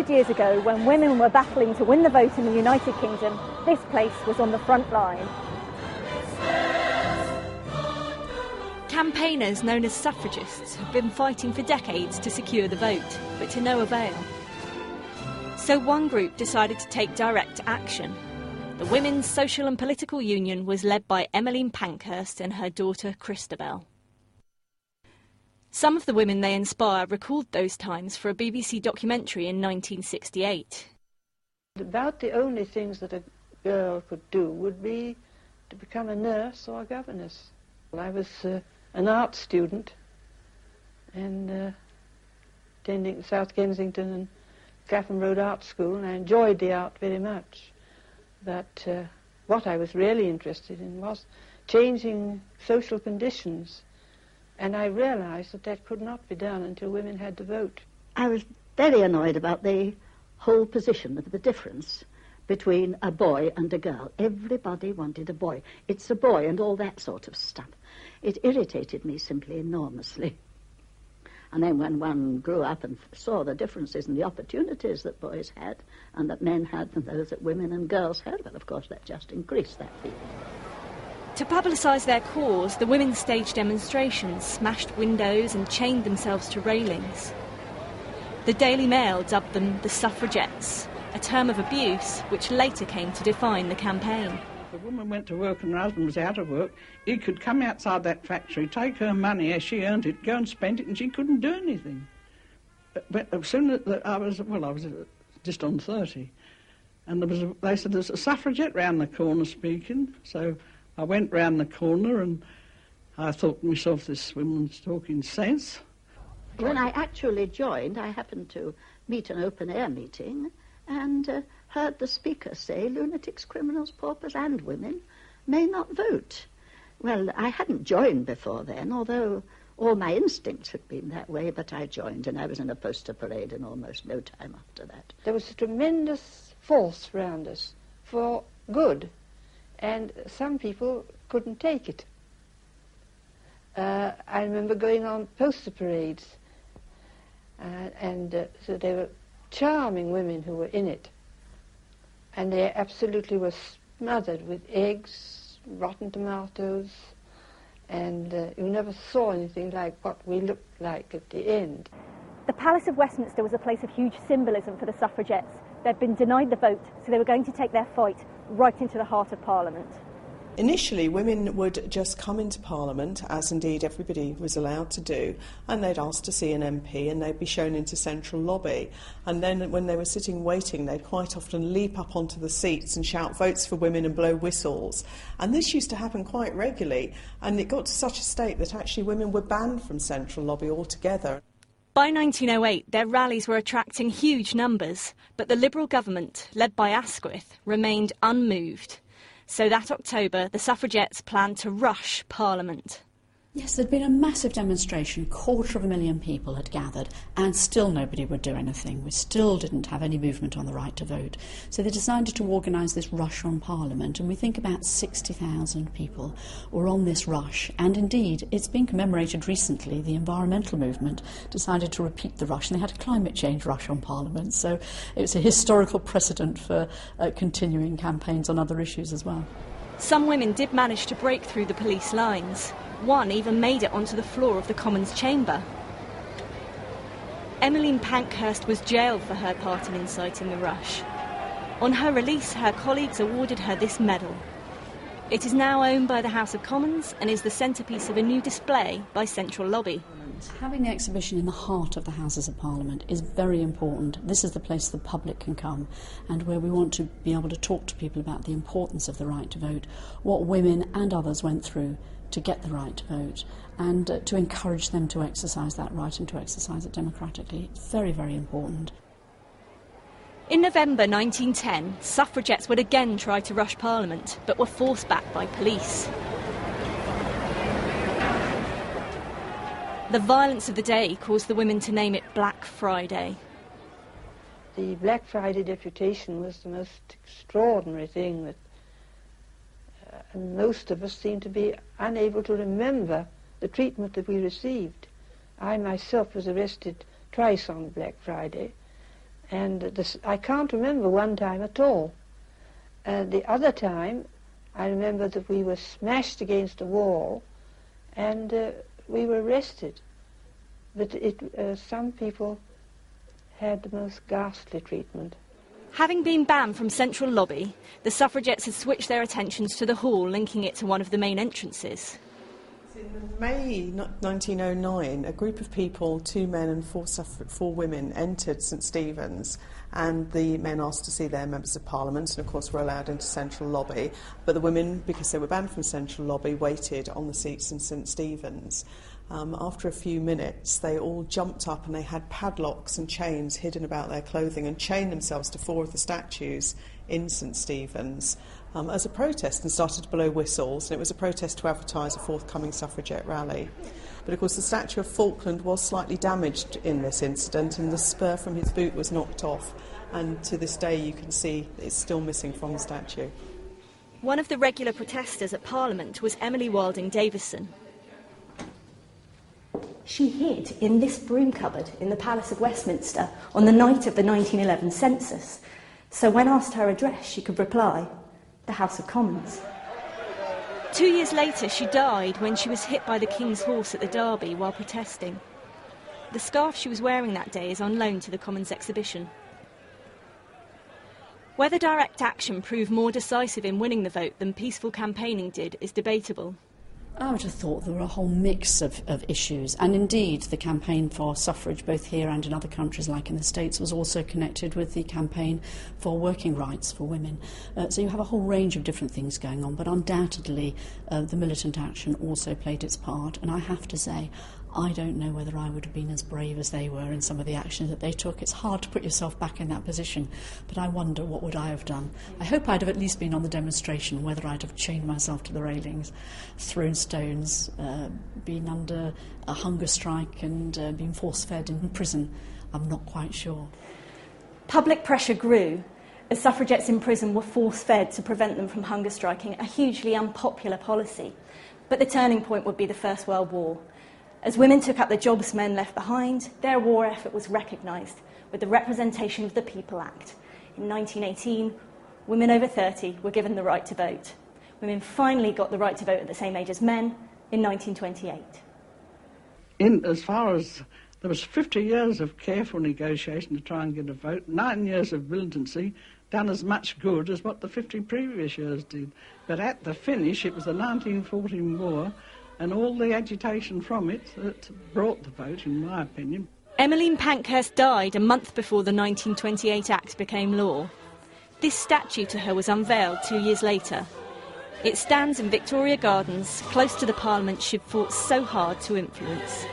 100 years ago, when women were battling to win the vote in the United Kingdom, this place was on the front line. Campaigners known as suffragists have been fighting for decades to secure the vote, but to no avail. So one group decided to take direct action. The Women's Social and Political Union was led by Emmeline Pankhurst and her daughter Christabel. Some of the women they inspire recalled those times for a BBC documentary in 1968. About the only things that a girl could do would be to become a nurse or a governess. I was an art student and attending South Kensington and Clapham Road Art School, and I enjoyed the art very much. But what I was really interested in was changing social conditions. And I realized that that could not be done until women had the vote. I was very annoyed about the whole position of the difference between a boy and a girl. Everybody wanted a boy. It's a boy and all that sort of stuff. It irritated me simply enormously. And then when one grew up and saw the differences in the opportunities that boys had and that men had and those that women and girls had, well, of course, that just increased that feeling. To publicise their cause, the women staged demonstrations, smashed windows and chained themselves to railings. The Daily Mail dubbed them the suffragettes, a term of abuse which later came to define the campaign. If a woman went to work and her husband was out of work, he could come outside that factory, take her money as she earned it, go and spend it, and she couldn't do anything. But as soon as I was just on 30, and they said there's a suffragette round the corner speaking, so I went round the corner and I thought to myself, this woman's talking sense. When I actually joined, I happened to meet an open-air meeting and heard the speaker say, lunatics, criminals, paupers and women may not vote. Well, I hadn't joined before then, although all my instincts had been that way, but I joined and I was in a poster parade in almost no time after that. There was a tremendous force round us for good. And some people couldn't take it. I remember going on poster parades, so they were charming women who were in it. And they absolutely were smothered with eggs, rotten tomatoes, and you never saw anything like what we looked like at the end. The Palace of Westminster was a place of huge symbolism for the suffragettes. They'd been denied the vote, so they were going to take their fight right into the heart of Parliament. Initially, women would just come into Parliament, as indeed everybody was allowed to do, and they'd ask to see an MP and they'd be shown into Central Lobby. And then when they were sitting waiting, they'd quite often leap up onto the seats and shout votes for women and blow whistles. And this used to happen quite regularly, and it got to such a state that actually women were banned from Central Lobby altogether. By 1908, their rallies were attracting huge numbers, but the Liberal government, led by Asquith, remained unmoved. So that October, the suffragettes planned to rush Parliament. Yes, there'd been a massive demonstration, 250,000 people had gathered, and still nobody would do anything. We still didn't have any movement on the right to vote. So they decided to organise this rush on Parliament, and we think about 60,000 people were on this rush. And indeed, it's been commemorated recently. The environmental movement decided to repeat the rush, and they had a climate change rush on Parliament. So it's a historical precedent for continuing campaigns on other issues as well. Some women did manage to break through the police lines. One even made it onto the floor of the Commons chamber. Emmeline Pankhurst was jailed for her part in inciting the rush. On her release, her colleagues awarded her this medal. It is now owned by the House of Commons and is the centrepiece of a new display by Central Lobby. Having the exhibition in the heart of the Houses of Parliament is very important. This is the place the public can come and where we want to be able to talk to people about the importance of the right to vote, what women and others went through to get the right to vote, and to encourage them to exercise that right and to exercise it democratically. It's very, very important. In November 1910, suffragettes would again try to rush Parliament, but were forced back by police. The violence of the day caused the women to name it Black Friday. The Black Friday deputation was the most extraordinary thing that most of us seem to be unable to remember the treatment that we received. I myself was arrested twice on Black Friday, And I can't remember one time at all. The other time, I remember that we were smashed against a wall and we were arrested. But some people had the most ghastly treatment. Having been banned from Central Lobby, the suffragettes had switched their attentions to the hall, linking it to one of the main entrances. In May 1909, a group of people, 2 men and 4 women, entered St Stephen's, and the men asked to see their members of Parliament, and of course were allowed into Central Lobby, but the women, because they were banned from Central Lobby, waited on the seats in St Stephen's. After a few minutes, they all jumped up and they had padlocks and chains hidden about their clothing and chained themselves to 4 of the statues in St Stephen's as a protest, and started to blow whistles. And it was a protest to advertise a forthcoming suffragette rally. But of course the statue of Falkland was slightly damaged in this incident, and the spur from his boot was knocked off, and to this day you can see it's still missing from the statue. One of the regular protesters at Parliament was Emily Wilding Davison. She hid in this broom cupboard in the Palace of Westminster on the night of the 1911 census. So when asked her address, she could reply, the House of Commons. 2 years later, she died when she was hit by the King's horse at the Derby while protesting. The scarf she was wearing that day is on loan to the Commons exhibition. Whether direct action proved more decisive in winning the vote than peaceful campaigning did is debatable. I would have thought there were a whole mix of issues, and indeed the campaign for suffrage, both here and in other countries like in the States, was also connected with the campaign for working rights for women. So you have a whole range of different things going on, but undoubtedly the militant action also played its part, and I have to say, I don't know whether I would have been as brave as they were in some of the action that they took. It's hard to put yourself back in that position, but I wonder what would I have done. I hope I'd have at least been on the demonstration, whether I'd have chained myself to the railings, thrown stones, been under a hunger strike and been force-fed in prison. I'm not quite sure. Public pressure grew as suffragettes in prison were force-fed to prevent them from hunger striking, a hugely unpopular policy. But the turning point would be the First World War. As women took up the jobs men left behind, their war effort was recognised with the Representation of the People Act. In 1918, women over 30 were given the right to vote. Women finally got the right to vote at the same age as men in 1928. As far as there was 50 years of careful negotiation to try and get a vote, 9 years of militancy, done as much good as what the 50 previous years did. But at the finish, it was the 1914 war, and all the agitation from it that brought the vote, in my opinion. Emmeline Pankhurst died a month before the 1928 Act became law. This statue to her was unveiled 2 years later. It stands in Victoria Gardens, close to the Parliament she'd fought so hard to influence.